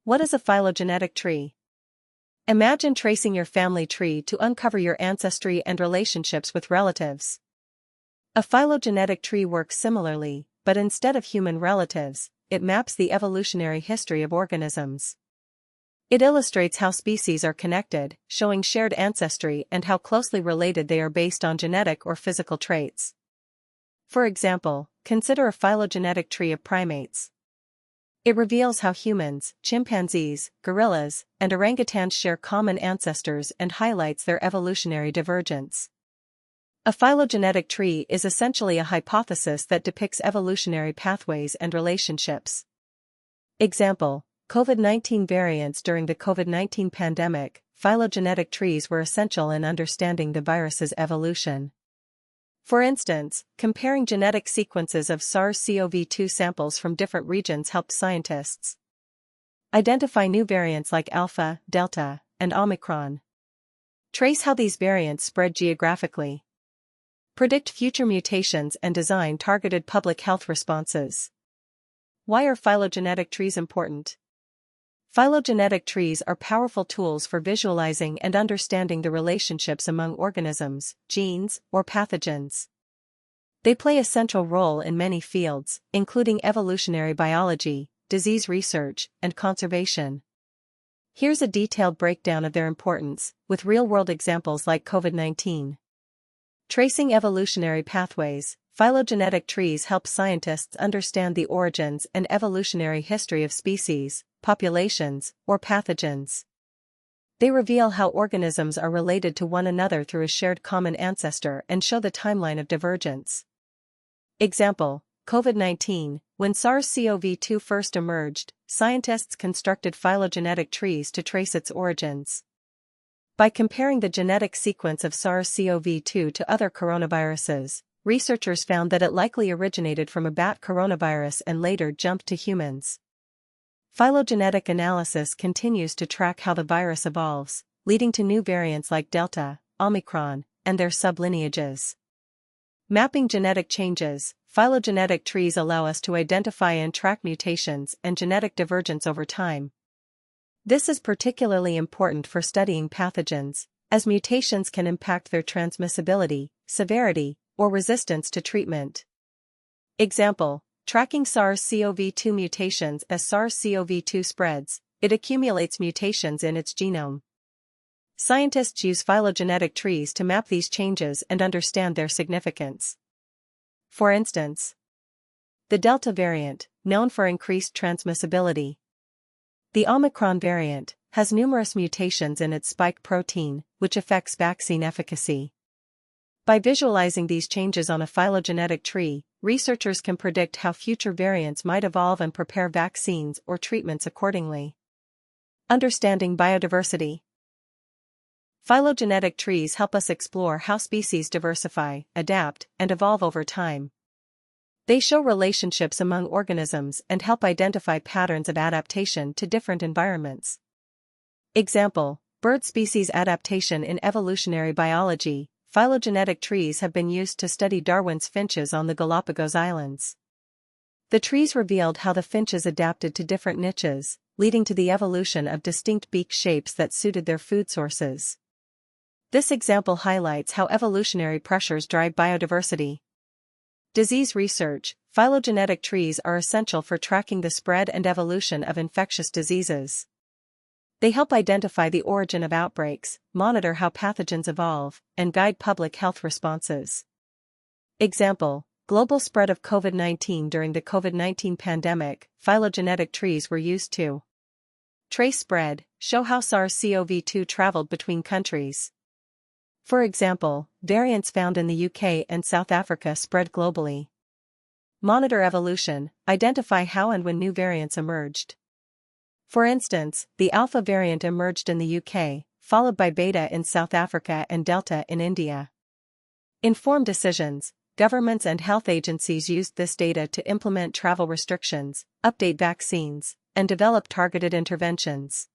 What is a phylogenetic tree? Imagine tracing your family tree to uncover your ancestry and relationships with relatives. A phylogenetic tree works similarly, but instead of human relatives, it maps the evolutionary history of organisms. It illustrates how species are connected, showing shared ancestry and how closely related they are based on genetic or physical traits. For example, consider a phylogenetic tree of primates. It reveals how humans, chimpanzees, gorillas, and orangutans share common ancestors and highlights their evolutionary divergence. A phylogenetic tree is essentially a hypothesis that depicts evolutionary pathways and relationships. Example: COVID-19 variants. During the COVID-19 pandemic, phylogenetic trees were essential in understanding the virus's evolution. For instance, comparing genetic sequences of SARS-CoV-2 samples from different regions helped scientists identify new variants like Alpha, Delta, and Omicron. Trace how these variants spread geographically. Predict future mutations and design targeted public health responses. Why are phylogenetic trees important? Phylogenetic trees are powerful tools for visualizing and understanding the relationships among organisms, genes, or pathogens. They play a central role in many fields, including evolutionary biology, disease research, and conservation. Here's a detailed breakdown of their importance, with real-world examples like COVID-19. Tracing evolutionary pathways. Phylogenetic trees help scientists understand the origins and evolutionary history of species, populations, or pathogens. They reveal how organisms are related to one another through a shared common ancestor and show the timeline of divergence. Example: COVID-19. When SARS-CoV-2 first emerged, scientists constructed phylogenetic trees to trace its origins. By comparing the genetic sequence of SARS-CoV-2 to other coronaviruses, researchers found that it likely originated from a bat coronavirus and later jumped to humans. Phylogenetic analysis continues to track how the virus evolves, leading to new variants like Delta, Omicron, and their sublineages. Mapping genetic changes. Phylogenetic trees allow us to identify and track mutations and genetic divergence over time. This is particularly important for studying pathogens, as mutations can impact their transmissibility, severity, or resistance to treatment. Example: tracking SARS-CoV-2 mutations. As SARS-CoV-2 spreads, it accumulates mutations in its genome. Scientists use phylogenetic trees to map these changes and understand their significance. For instance, the Delta variant, known for increased transmissibility. The Omicron variant has numerous mutations in its spike protein, which affects vaccine efficacy. By visualizing these changes on a phylogenetic tree, researchers can predict how future variants might evolve and prepare vaccines or treatments accordingly. Understanding biodiversity. Phylogenetic trees help us explore how species diversify, adapt, and evolve over time. They show relationships among organisms and help identify patterns of adaptation to different environments. Example: bird species adaptation in evolutionary biology. Phylogenetic trees have been used to study Darwin's finches on the Galapagos Islands. The trees revealed how the finches adapted to different niches, leading to the evolution of distinct beak shapes that suited their food sources. This example highlights how evolutionary pressures drive biodiversity. Disease research. Phylogenetic trees are essential for tracking the spread and evolution of infectious diseases. They help identify the origin of outbreaks, monitor how pathogens evolve, and guide public health responses. Example: global spread of COVID-19. During the COVID-19 pandemic, phylogenetic trees were used to trace spread, show how SARS-CoV-2 traveled between countries. For example, variants found in the UK and South Africa spread globally. Monitor evolution, identify how and when new variants emerged. For instance, the Alpha variant emerged in the UK, followed by Beta in South Africa and Delta in India. Inform decisions. Governments and health agencies used this data to implement travel restrictions, update vaccines, and develop targeted interventions.